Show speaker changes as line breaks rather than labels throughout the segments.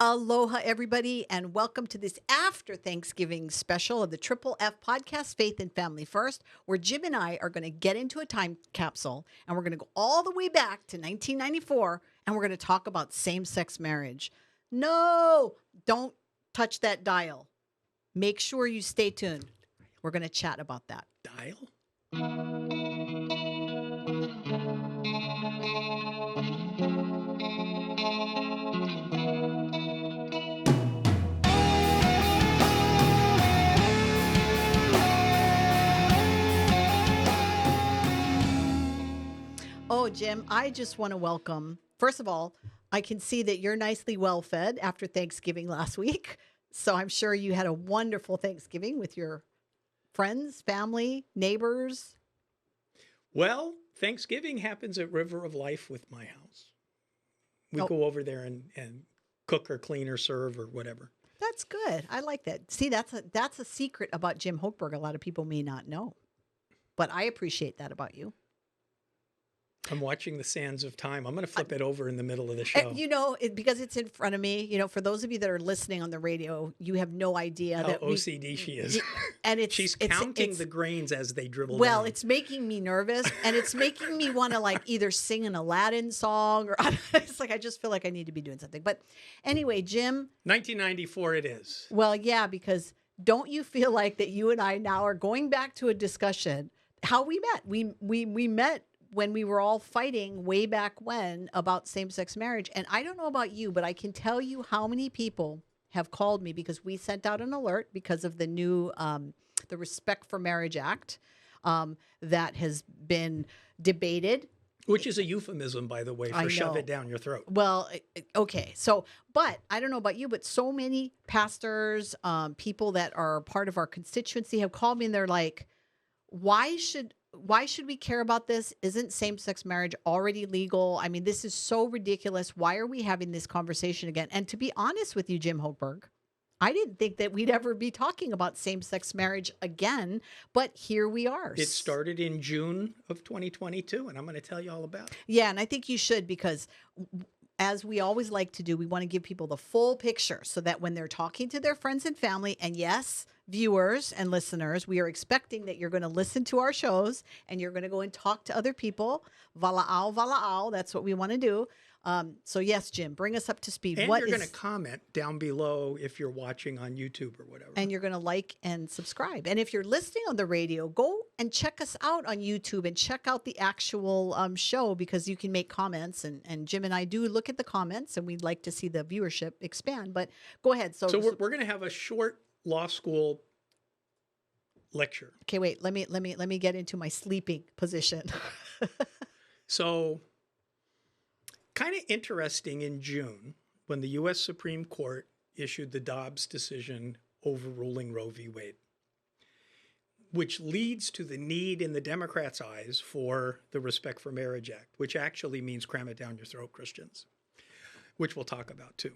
Aloha, everybody, and welcome to this after Thanksgiving special of the Triple F podcast, Faith and Family First, where Jim and I are going to get into a time capsule and we're going to go all the way back to 1994 and we're going to talk about same-sex marriage. No, don't touch that dial. Make sure you stay tuned. We're going to chat about that.
Dial?
Oh, Jim, I just want to welcome, first of all, I can see that you're nicely well fed after Thanksgiving last week. So I'm sure you had a wonderful Thanksgiving with your friends, family, neighbors.
Well, Thanksgiving happens at River of Life with my house. We go over there and cook or clean or serve or whatever.
That's good. I like that. See, that's a secret about Jim Hochberg a lot of people may not know. But I appreciate that about you.
I'm watching the sands of time. I'm going to flip it over in the middle of the show.
Because it's in front of me, for those of you that are listening on the radio, you have no idea
how
that
OCD she is.
And
she's counting the grains as they dribble
Well,
down.
it's making me nervous, and it's making me want to either sing an Aladdin song or it's like I just feel like I need to be doing something. But anyway, Jim.
1994 it is.
Well, yeah, because don't you feel like that you and I now are going back to a discussion how we met? We met when we were all fighting way back when about same-sex marriage. And I don't know about you, but I can tell you how many people have called me because we sent out an alert because of the new, the Respect for Marriage Act that has been debated.
Which is a euphemism, by the way, for shove it down your throat.
Well, okay. So, but I don't know about you, but so many pastors, people that are part of our constituency have called me and they're like, why should we care about this? Isn't same-sex marriage already legal? I mean, this is so ridiculous. Why are we having this conversation again? And to be honest with you, Jim Hochberg, I didn't think that we'd ever be talking about same-sex marriage again, but here we are.
It started in June of 2022, and I'm going to tell you all about it.
Yeah, and I think you should because as we always like to do, we want to give people the full picture so that when they're talking to their friends and family, and yes, viewers and listeners, we are expecting that you're going to listen to our shows and you're going to go and talk to other people. Vala'au, vala'au. That's what we want to do. So yes, Jim, bring us up to speed.
And you're going to comment down below if you're watching on YouTube or whatever.
And you're going to like and subscribe. And if you're listening on the radio, go and check us out on YouTube and check out the actual show because you can make comments. And Jim and I do look at the comments and we'd like to see the viewership expand. But go ahead. So
we're going to have a short law school lecture.
Okay, wait. Let me get into my sleeping position.
So, kind of interesting in June when the U.S. Supreme Court issued the Dobbs decision overruling Roe v. Wade, which leads to the need in the Democrats' eyes for the Respect for Marriage Act, which actually means cram it down your throat, Christians, which we'll talk about too.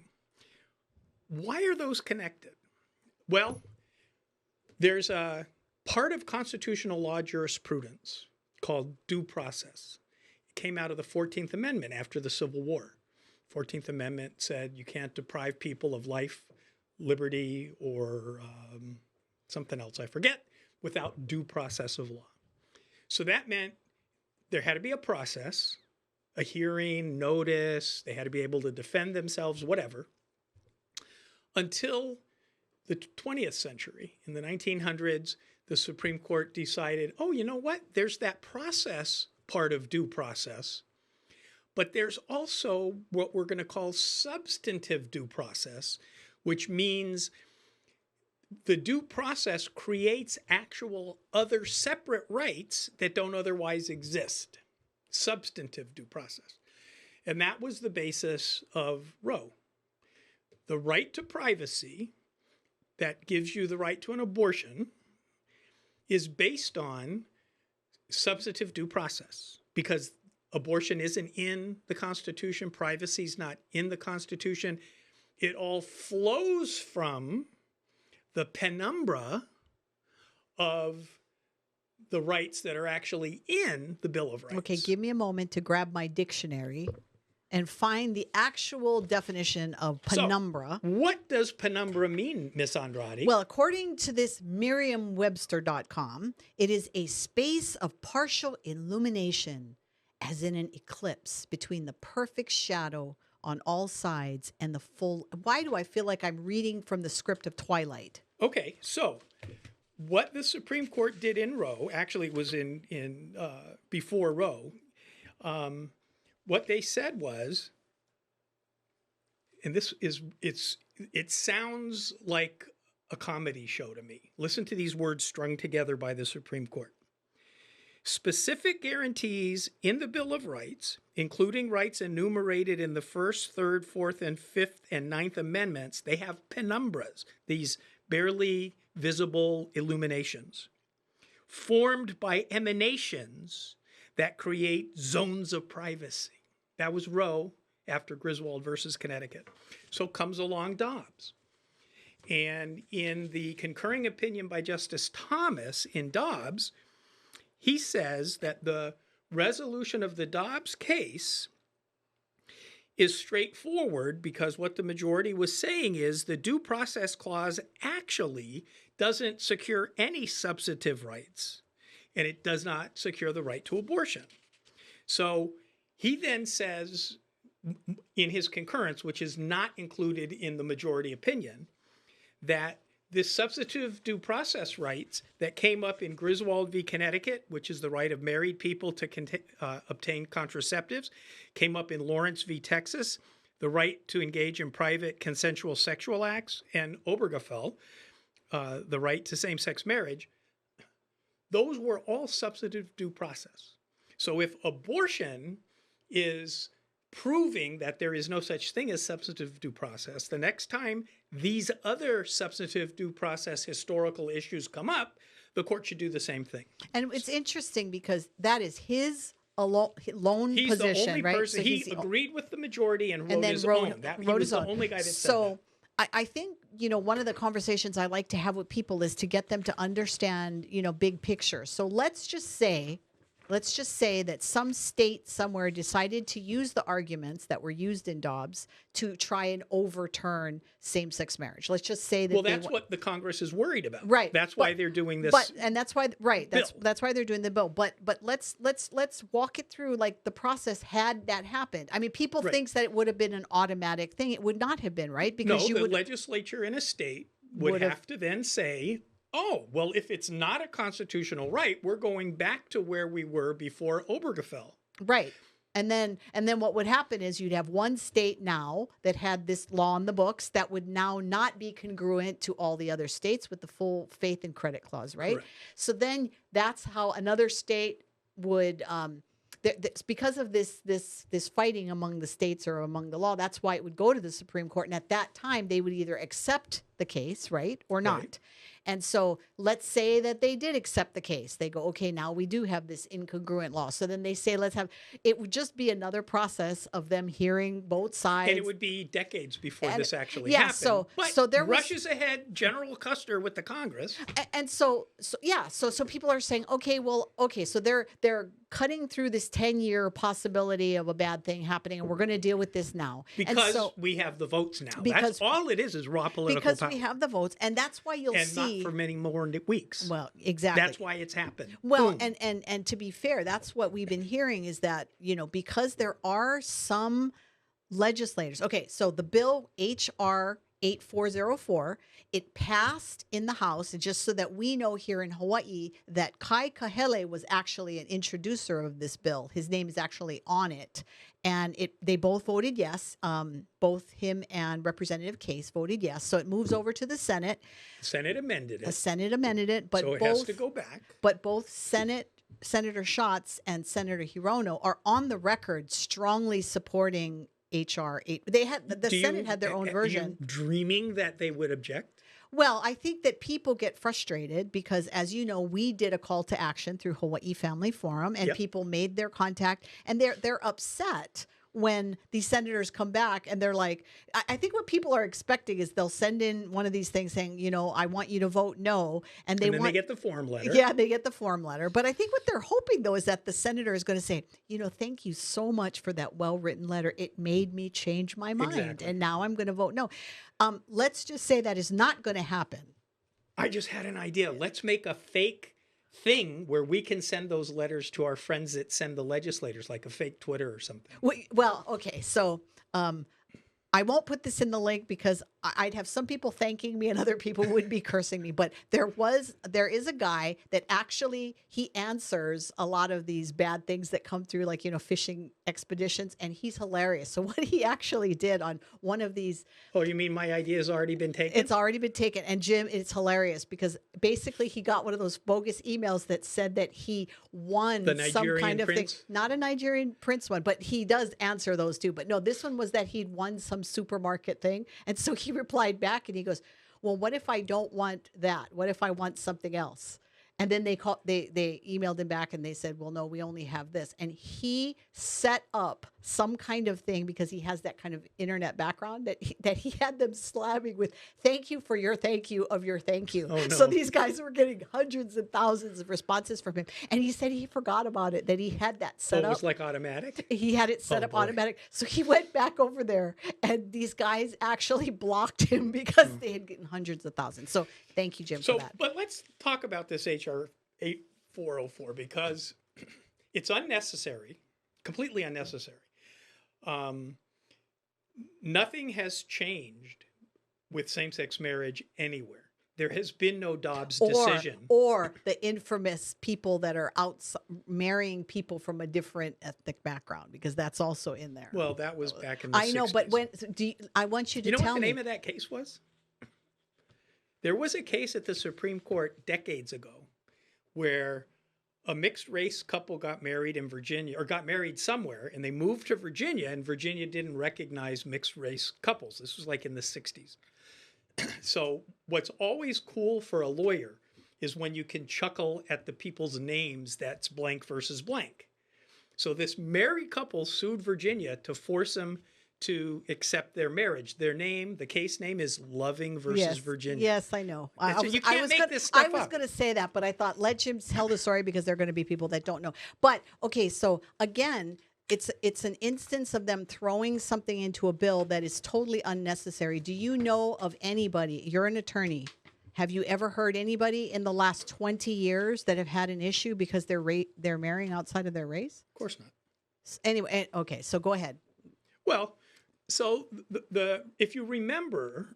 Why are those connected? Well, there's a part of constitutional law jurisprudence called due process. It came out of the 14th Amendment after the Civil War. 14th Amendment said you can't deprive people of life, liberty, or something else, I forget, without due process of law. So that meant there had to be a process, a hearing, notice, they had to be able to defend themselves, whatever, until the 20th century. In the 1900s, the Supreme Court decided, oh, you know what? There's that process part of due process, but there's also what we're going to call substantive due process, which means the due process creates actual other separate rights that don't otherwise exist. Substantive due process. And that was the basis of Roe. The right to privacy that gives you the right to an abortion is based on substantive due process because abortion isn't in the Constitution, privacy is not in the Constitution. It all flows from the penumbra of the rights that are actually in the Bill of Rights.
Okay, give me a moment to grab my dictionary and find the actual definition of penumbra.
So, what does penumbra mean, Miss Andrade?
Well, according to this Merriam-Webster.com, it is a space of partial illumination, as in an eclipse, between the perfect shadow on all sides and the full. Why do I feel like I'm reading from the script of Twilight?
Okay, so what the Supreme Court did in Roe, actually it was before Roe, what they said was, and it sounds like a comedy show to me. Listen to these words strung together by the Supreme Court. Specific guarantees in the Bill of Rights, including rights enumerated in the First, Third, Fourth, and Fifth and Ninth Amendments, they have penumbras, these barely visible illuminations, formed by emanations that create zones of privacy. That was Roe after Griswold versus Connecticut. So comes along Dobbs. And in the concurring opinion by Justice Thomas in Dobbs, he says that the resolution of the Dobbs case is straightforward because what the majority was saying is the due process clause actually doesn't secure any substantive rights, and it does not secure the right to abortion. So he then says in his concurrence, which is not included in the majority opinion, that this substantive due process rights that came up in Griswold v. Connecticut, which is the right of married people to obtain contraceptives, came up in Lawrence v. Texas, the right to engage in private consensual sexual acts, and Obergefell, the right to same-sex marriage. Those were all substantive due process. So if abortion is proving that there is no such thing as substantive due process, the next time these other substantive due process historical issues come up, the court should do the same thing.
And it's interesting because that is his lone
He's
position,
the only
right?
person.
So
he agreed with the majority and wrote his
wrote
own. He was the only guy that said that.
I think, one of the conversations I like to have with people is to get them to understand, big picture. So let's just say that some state somewhere decided to use the arguments that were used in Dobbs to try and overturn same-sex marriage. Let's just say that.
Well, that's what the Congress is worried about.
Right.
That's why they're doing this.
That's why they're doing the bill. But let's walk it through like the process had that happened. I mean, people think that it would have been an automatic thing. It would not have been, right? Because
the legislature in a state would have to then say, oh, well, if it's not a constitutional right, we're going back to where we were before Obergefell.
Right. And then what would happen is you'd have one state now that had this law in the books that would now not be congruent to all the other states with the full faith and credit clause, right?
Correct.
So then that's how another state would because of this fighting among the states or among the law, that's why it would go to the Supreme Court. And at that time, they would either accept the case, right, or not.
Right.
And so let's say that they did accept the case. They go, okay, now we do have this incongruent law. So then they say, it would just be another process of them hearing both sides.
And it would be decades before this actually happened.
So there
rushes ahead General Custer with the Congress.
And so people are saying, so they're cutting through this 10-year possibility of a bad thing happening, and we're going to deal with this now.
Because we have the votes now. That's all it is raw political power.
Because we have the votes, and that's why you'll see.
And not for many more weeks.
Well, exactly.
That's why it's happened.
Well, and to be fair, that's what we've been hearing is that, because there are some legislators. Okay, so the bill HR 8404, it passed in the House, and just so that we know here in Hawaii that Kai Kahele was actually an introducer of this bill. His name is actually on it. And they both voted yes. Both him and Representative Case voted yes. So it moves over to the Senate.
The Senate amended it.
The Senate amended it, but
so it has to go back.
But both Senator Schatz and Senator Hirono are on the record strongly supporting HR 8. They had the Senate had their own version.
Are you dreaming that they would object?
Well, I think that people get frustrated because, as you know, we did a call to action through Hawaii Family Forum, and people made their contact, and they're upset when these senators come back and they're like, I think what people are expecting is they'll send in one of these things saying, I want you to vote no. And
then they get the form letter.
Yeah, they get the form letter. But I think what they're hoping, though, is that the senator is going to say, thank you so much for that well-written letter. It made me change my mind.
Exactly.
And now I'm going to vote no. Let's just say that is not going to happen.
I just had an idea. Let's make a fake thing where we can send those letters to our friends that send the legislators, like a fake Twitter or something.
Well, okay. So I won't put this in the link because I'd have some people thanking me and other people would be cursing me. But there is a guy that actually, he answers a lot of these bad things that come through, like, fishing expeditions, and he's hilarious. So what he actually did on one of these.
Oh, you mean my idea has already been taken?
It's already been taken. And Jim, it's hilarious because basically he got one of those bogus emails that said that he won some kind of thing. Not a Nigerian prince one, but he does answer those too. But no, this one was that he'd won some supermarket thing. And so he replied back and he goes, well, what if I don't want that? What if I want something else? And then they emailed him back and they said, well, no, we only have this. And he set up some kind of thing because he has that kind of internet background that he had them slamming with thank you for your thank you of your thank you.
Oh, no.
So these guys were getting hundreds and thousands of responses from him. And he said he forgot about it, that he had that set up.
It was like automatic?
He had it set up automatic. So he went back over there and these guys actually blocked him because they had gotten hundreds of thousands. So thank you, Jim, for that.
But let's talk about this HR 8404 because it's unnecessary, completely unnecessary. Nothing has changed with same-sex marriage anywhere. There has been no Dobbs decision.
Or the infamous people that are out marrying people from a different ethnic background, because that's also in there.
Well, that was back in the 60s.
I know, but I want you to tell me.
You know what the name of that case was? There was a case at the Supreme Court decades ago where a mixed race couple got married in Virginia, or got married somewhere, and they moved to Virginia, and Virginia didn't recognize mixed race couples. This was like in the 60s. So what's always cool for a lawyer is when you can chuckle at the people's names that's blank versus blank. So this married couple sued Virginia to force them to accept their marriage. Their name, the case name is Loving versus Virginia.
Yes, I know.
You can't make this stuff up.
I was going to say that, but I thought let Jim tell the story because there are going to be people that don't know. But okay, so again, it's an instance of them throwing something into a bill that is totally unnecessary. Do you know of anybody? You're an attorney. Have you ever heard anybody in the last 20 years that have had an issue because they're marrying outside of their race?
Of course not.
Anyway, okay, so go ahead.
Well, so if you remember,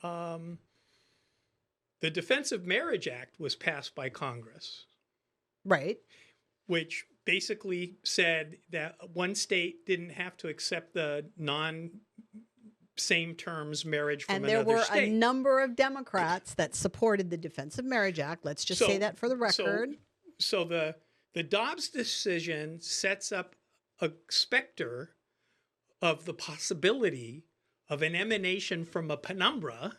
the Defense of Marriage Act was passed by Congress.
Right.
Which basically said that one state didn't have to accept the same terms marriage from another state. And there were a
number of Democrats that supported the Defense of Marriage Act. Let's just say that for the record.
So the Dobbs decision sets up a specter of the possibility of an emanation from a penumbra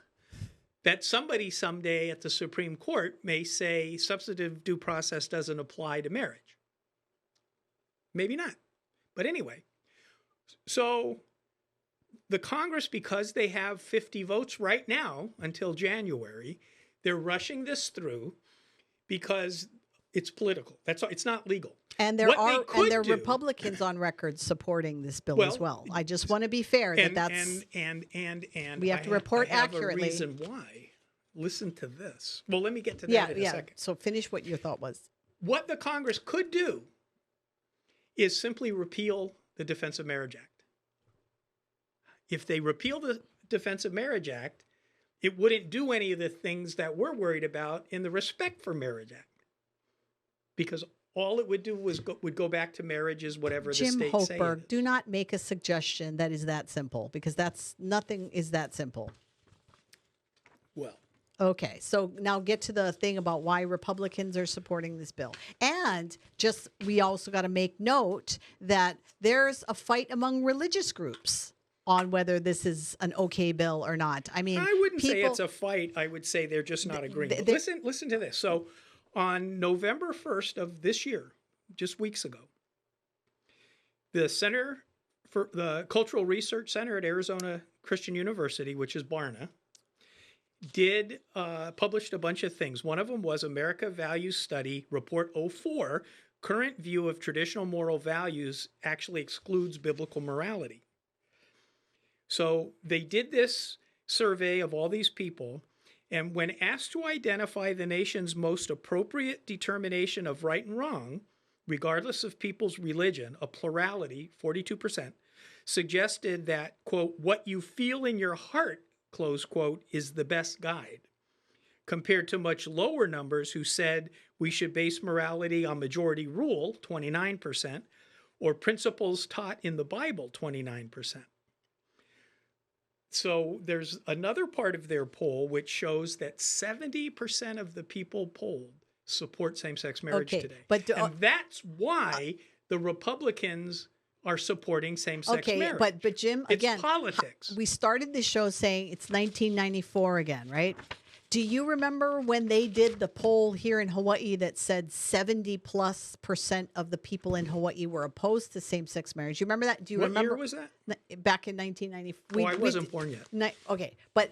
that somebody someday at the Supreme Court may say substantive due process doesn't apply to marriage. Maybe not. But anyway, so the Congress, because they have 50 votes right now until January, they're rushing this through because it's political. That's all. It's not legal.
And there are Republicans on record supporting this bill as well. I just want to be fair we have to report accurately.
I have a reason why. Listen to this. Well, let me get to that in a second.
So finish what your thought was.
What the Congress could do is simply repeal the Defense of Marriage Act. If they repeal the Defense of Marriage Act, it wouldn't do any of the things that we're worried about in the Respect for Marriage Act. Because all it would do would go back to marriages, whatever the state say.
Jim Hochberg, do not make a suggestion that is that simple, because nothing is that simple.
Well.
Okay, so now get to the thing about why Republicans are supporting this bill. And we also got to make note that there's a fight among religious groups on whether this is an okay bill or not. I mean,
I wouldn't say it's a fight. I would say they're just not agreeing. Listen to this. So on November 1st of this year, just weeks ago, the Center for the Cultural Research Center at Arizona Christian University, which is Barna, did published a bunch of things. One of them was America Values Study Report 04, Current View of Traditional Moral Values Actually Excludes Biblical Morality. So they did this survey of all these people, and when asked to identify the nation's most appropriate determination of right and wrong, regardless of people's religion, a plurality, 42%, suggested that, quote, what you feel in your heart, close quote, is the best guide, compared to much lower numbers who said we should base morality on majority rule, 29%, or principles taught in the Bible, 29%. So there's another part of their poll which shows that 70% of the people polled support same-sex marriage today. And that's why the Republicans are supporting same-sex marriage.
But Jim,
it's
again,
politics.
We started the show saying it's 1994 again, right? Do you remember when they did the poll here in Hawaii that said 70+% of the people in Hawaii were opposed to same-sex marriage? You remember that? Do you remember?
What year was that?
Back in 1994.
I wasn't born yet.
Okay, but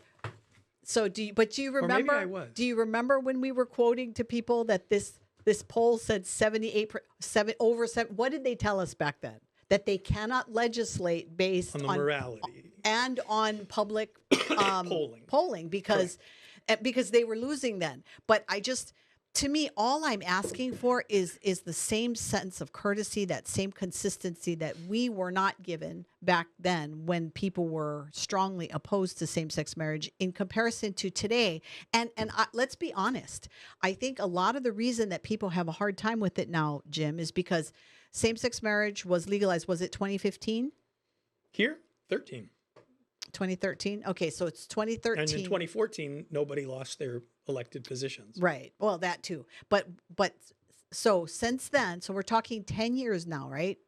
so do you remember?
Or maybe I was.
Do you remember when we were quoting to people that this poll said 78%, over 7? What did they tell us back then? That they cannot legislate based
on the morality
and on public polling because they were losing then. But to me, all I'm asking for is the same sense of courtesy, that same consistency that we were not given back then when people were strongly opposed to same-sex marriage in comparison to today. And let's be honest. I think a lot of the reason that people have a hard time with it now, Jim, is because same-sex marriage was legalized. Was it 2015?
Here,
2013. Okay, so it's 2013.
And in 2014, nobody lost their elected positions.
Right. Well, that too. But so since then, so we're talking 10 years now, right?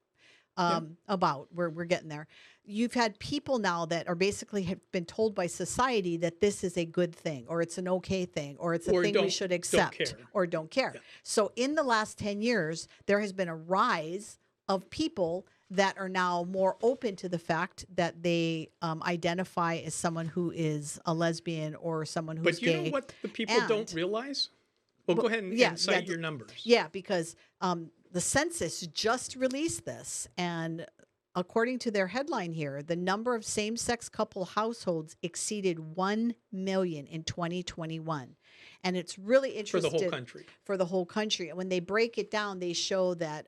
About we're getting there. You've had people now that are basically have been told by society that this is a good thing, or it's an okay thing, or it's a thing we should accept, or don't care. Yeah. So in the last 10 years, there has been a rise of people that are now more open to the fact that they identify as someone who is a lesbian or someone who's gay.
But you know what the people don't realize? Well, go ahead and cite your numbers.
Yeah, because the census just released this, and according to their headline here, the number of same-sex couple households exceeded 1 million in 2021. And it's really interesting.
For the whole country.
For the whole country. And when they break it down, they show that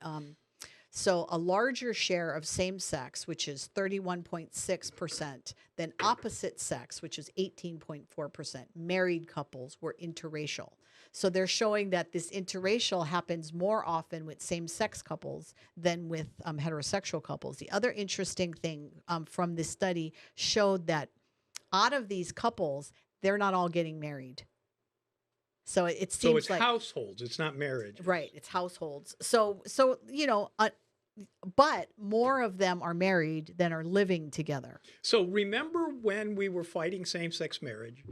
so a larger share of same-sex, which is 31.6%, than opposite sex, which is 18.4%. Married couples were interracial. So they're showing that this interracial happens more often with same-sex couples than with heterosexual couples. The other interesting thing from this study showed that out of these couples, they're not all getting married. So it seems
it's like households. It's not marriage.
Right. It's households. So but more of them are married than are living together.
So remember when we were fighting same-sex marriage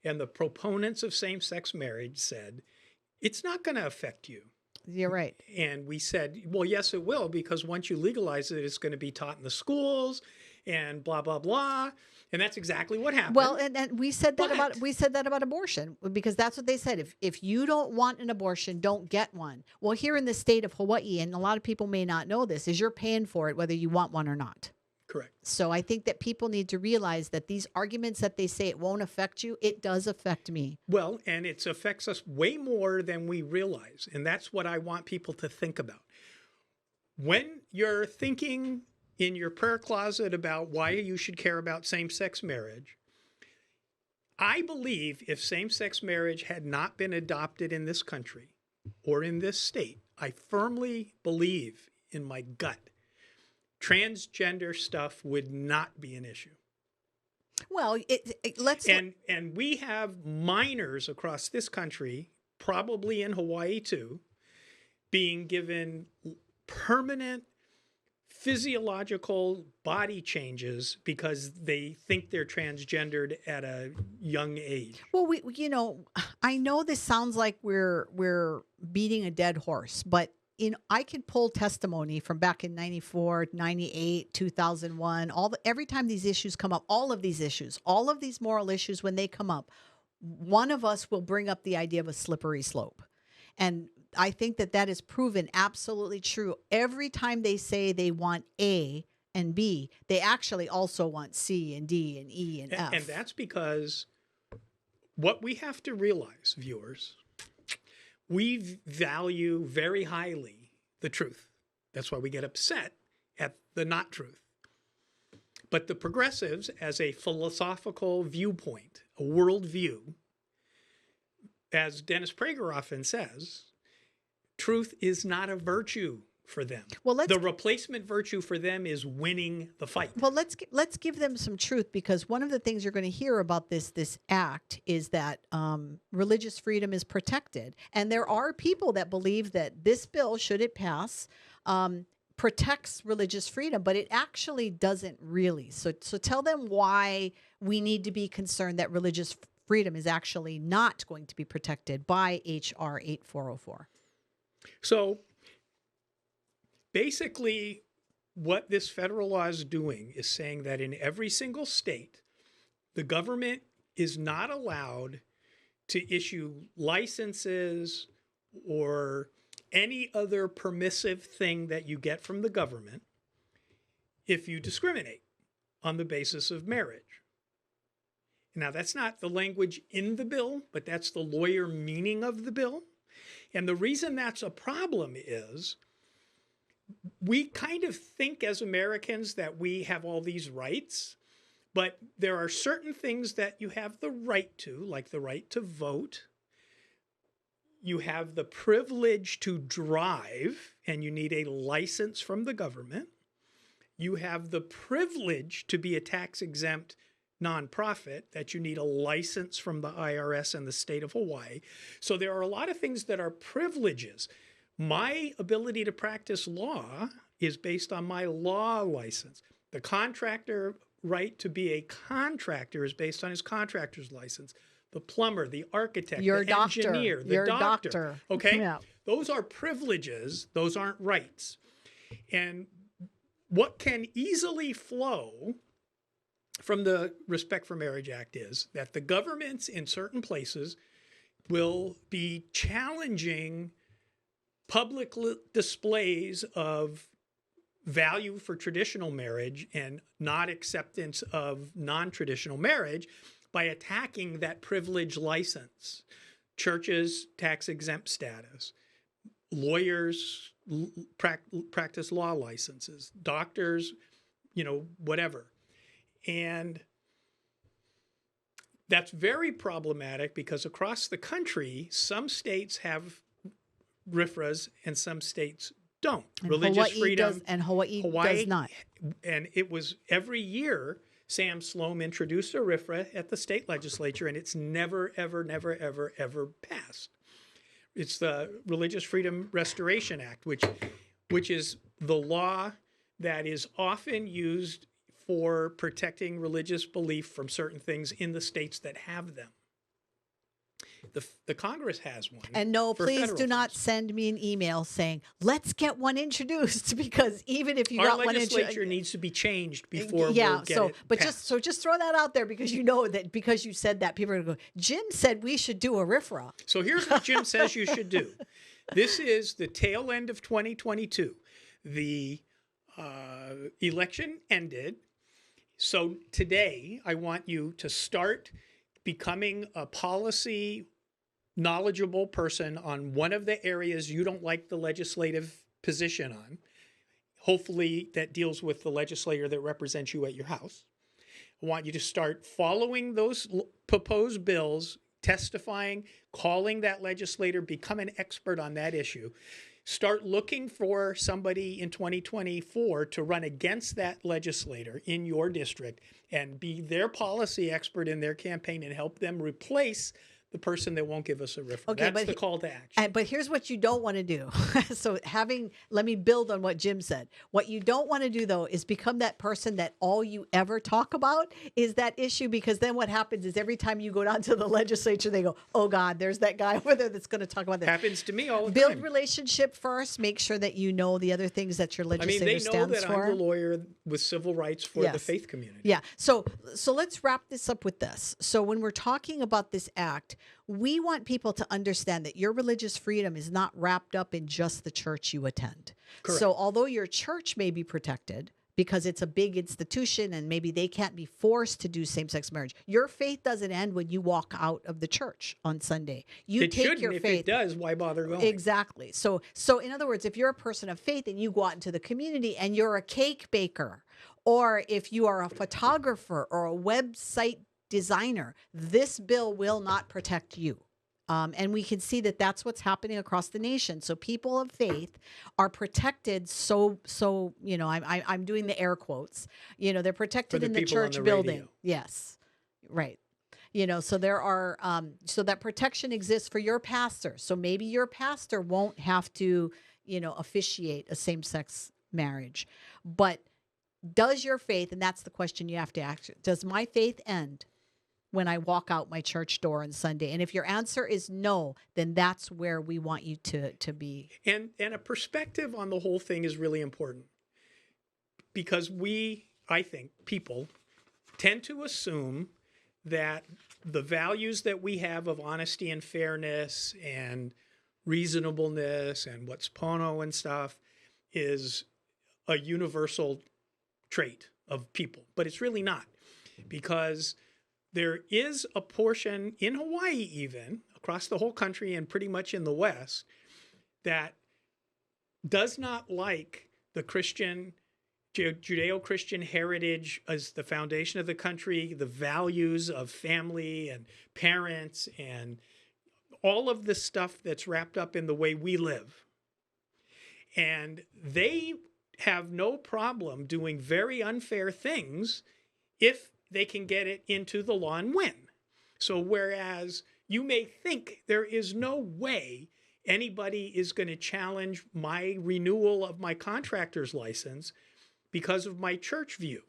and the proponents of same-sex marriage said, it's not going to affect you.
You're right.
And we said, well, yes, it will, because once you legalize it, it's going to be taught in the schools and blah, blah, blah. And that's exactly what happened.
Well, and we said that about abortion, because that's what they said. If you don't want an abortion, don't get one. Well, here in the state of Hawaii, and a lot of people may not know this, is you're paying for it whether you want one or not.
Correct.
So I think that people need to realize that these arguments that they say it won't affect you, it does affect me.
Well, and it affects us way more than we realize. And that's what I want people to think about. When you're thinking in your prayer closet about why you should care about same-sex marriage, I believe if same-sex marriage had not been adopted in this country or in this state, I firmly believe in my gut, transgender stuff would not be an issue.
Well,
and we have minors across this country, probably in Hawaii too, being given permanent physiological body changes because they think they're transgendered at a young age.
Well, I know this sounds like we're beating a dead horse, but I could pull testimony from back in 94, 98, 2001, every time these issues come up, all of these moral issues, when they come up, one of us will bring up the idea of a slippery slope. And I think that is proven absolutely true. Every time they say they want A and B, they actually also want C and D and E and F.
And that's because what we have to realize, viewers, we value very highly the truth. That's why we get upset at the not truth. But the progressives, as a philosophical viewpoint, a worldview, as Dennis Prager often says, truth is not a virtue for them. Well, the replacement virtue for them is winning the fight.
Well, let's give them some truth, because one of the things you're going to hear about this act is that religious freedom is protected, and there are people that believe that this bill, should it pass, protects religious freedom, but it actually doesn't really. So tell them why we need to be concerned that religious freedom is actually not going to be protected by H.R. 8404.
So basically, what this federal law is doing is saying that in every single state, the government is not allowed to issue licenses or any other permissive thing that you get from the government if you discriminate on the basis of marriage. Now, that's not the language in the bill, but that's the lawyer meaning of the bill. And the reason that's a problem is we kind of think as Americans that we have all these rights, but there are certain things that you have the right to, like the right to vote. You have the privilege to drive, and you need a license from the government. You have the privilege to be a tax-exempt nonprofit, that you need a license from the IRS and the state of Hawaii. So there are a lot of things that are privileges. My ability to practice law is based on my law license. The contractor right to be a contractor is based on his contractor's license. The plumber, the architect, the engineer, the doctor. Okay? Yeah. Those are privileges. Those aren't rights. And what can easily flow from the Respect for Marriage Act is that the governments in certain places will be challenging public displays of value for traditional marriage and not acceptance of non-traditional marriage by attacking that privilege license. Churches, tax-exempt status. Lawyers, practice law licenses. Doctors, whatever. And that's very problematic because across the country, some states have RFRAs and some states don't.
And
Religious
Hawaii
freedom.
Does, and Hawaii does not.
And it was every year Sam Sloan introduced a RFRA at the state legislature, and it's never, ever, never, ever, ever passed. It's the Religious Freedom Restoration Act, which is the law that is often used for protecting religious belief from certain things in the states that have them. The Congress has one.
And no, please do not send me an email saying, let's get one introduced, because even if you got one introduced,
our legislature needs to be changed before we'll get it passed.
Just throw that out there, because you know that because you said that, people are going to go, Jim said we should do a RFRA.
So here's what Jim says you should do. This is the tail end of 2022. The election ended. So today, I want you to start becoming a policy knowledgeable person on one of the areas you don't like the legislative position on. Hopefully that deals with the legislator that represents you at your house. I want you to start following those proposed bills, testifying, calling that legislator, become an expert on that issue. Start looking for somebody in 2024 to run against that legislator in your district and be their policy expert in their campaign and help them replace the person that won't give us a referral.
Okay,
That's the call to action.
But here's what you don't want to do. So let me build on what Jim said. What you don't want to do, though, is become that person that all you ever talk about is that issue, because then what happens is every time you go down to the legislature, they go, oh, God, there's that guy over there that's going to talk about this.
Happens to me all the
Build
time.
relationship first. Make sure that you know the other things that your legislator stands for.
they know that I'm the lawyer with civil rights for the faith community.
Yeah. So let's wrap this up with this. So when we're talking about this act, we want people to understand that your religious freedom is not wrapped up in just the church you attend.
Correct.
So although your church may be protected because it's a big institution and maybe they can't be forced to do same-sex marriage, your faith doesn't end when you walk out of the church on Sunday. You
it
take
shouldn't.
your
If
faith.
it does, why bother going?
Exactly. So in other words, if you're a person of faith and you go out into the community and you're a cake baker, or if you are a photographer or a website designer, this bill will not protect you. And we can see that that's what's happening across the nation. So people of faith are protected. So I'm doing the air quotes. They're protected in the church building.
Radio.
Yes, right. So there are so that protection exists for your pastor. So maybe your pastor won't have to officiate a same-sex marriage, but does your faith, and that's the question you have to ask, does my faith end when I walk out my church door on Sunday? And if your answer is no, then that's where we want you to be.
And a perspective on the whole thing is really important, because I think people tend to assume that the values that we have of honesty and fairness and reasonableness and what's pono and stuff is a universal trait of people, but it's really not, because there is a portion in Hawaii, even across the whole country and pretty much in the West, that does not like the Judeo-Christian heritage as the foundation of the country, the values of family and parents and all of the stuff that's wrapped up in the way we live. And they have no problem doing very unfair things if they can get it into the law and win. So whereas you may think there is no way anybody is going to challenge my renewal of my contractor's license because of my church view,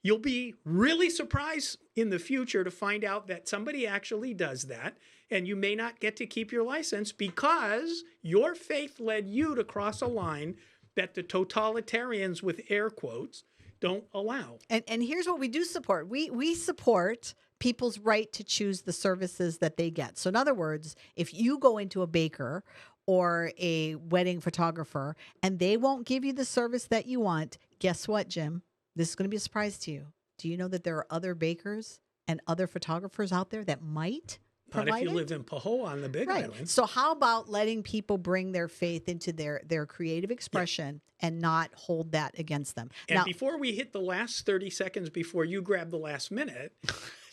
you'll be really surprised in the future to find out that somebody actually does that, and you may not get to keep your license because your faith led you to cross a line that the totalitarians, with air quotes, don't allow.
And here's what we do support. We support people's right to choose the services that they get. So in other words, if you go into a baker or a wedding photographer and they won't give you the service that you want, guess what, Jim? This is going to be a surprise to you. Do you know that there are other bakers and other photographers out there that might
Not if you live in Pahoa on the Big Island.
So how about letting people bring their faith into their creative expression and not hold that against them?
And
now,
before we hit the last 30 seconds before you grab the last minute,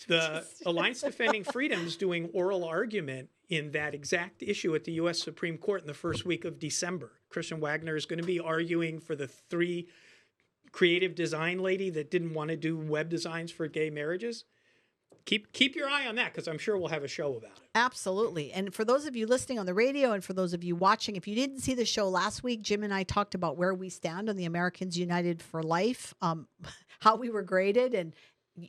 the Alliance Defending Freedom is doing oral argument in that exact issue at the U.S. Supreme Court in the first week of December. Christian Wagner is going to be arguing for the 3 creative design lady that didn't want to do web designs for gay marriages. Keep your eye on that, because I'm sure we'll have a show about it.
Absolutely. And for those of you listening on the radio and for those of you watching, if you didn't see the show last week, Jim and I talked about where we stand on the Americans United for Life, how we were graded. And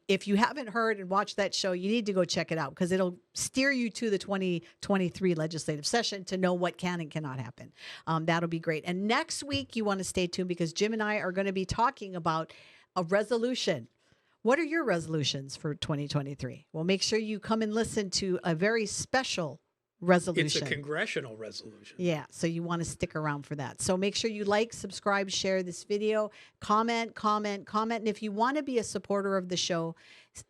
if you haven't heard and watched that show, you need to go check it out, because it'll steer you to the 2023 legislative session to know what can and cannot happen. That'll be great. And next week, you want to stay tuned, because Jim and I are going to be talking about a resolution. What are your resolutions for 2023? Well, make sure you come and listen to a very special resolution.
It's a congressional resolution.
Yeah, so you want to stick around for that. So make sure you like, subscribe, share this video, comment. And if you want to be a supporter of the show,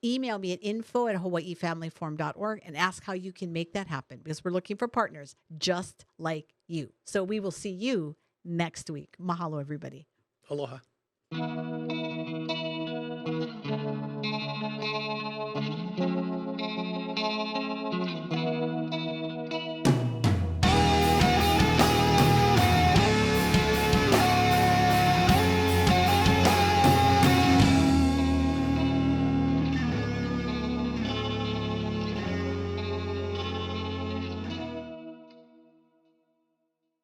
email me at info@hawaiifamilyforum.org and ask how you can make that happen, because we're looking for partners just like you. So we will see you next week. Mahalo, everybody.
Aloha.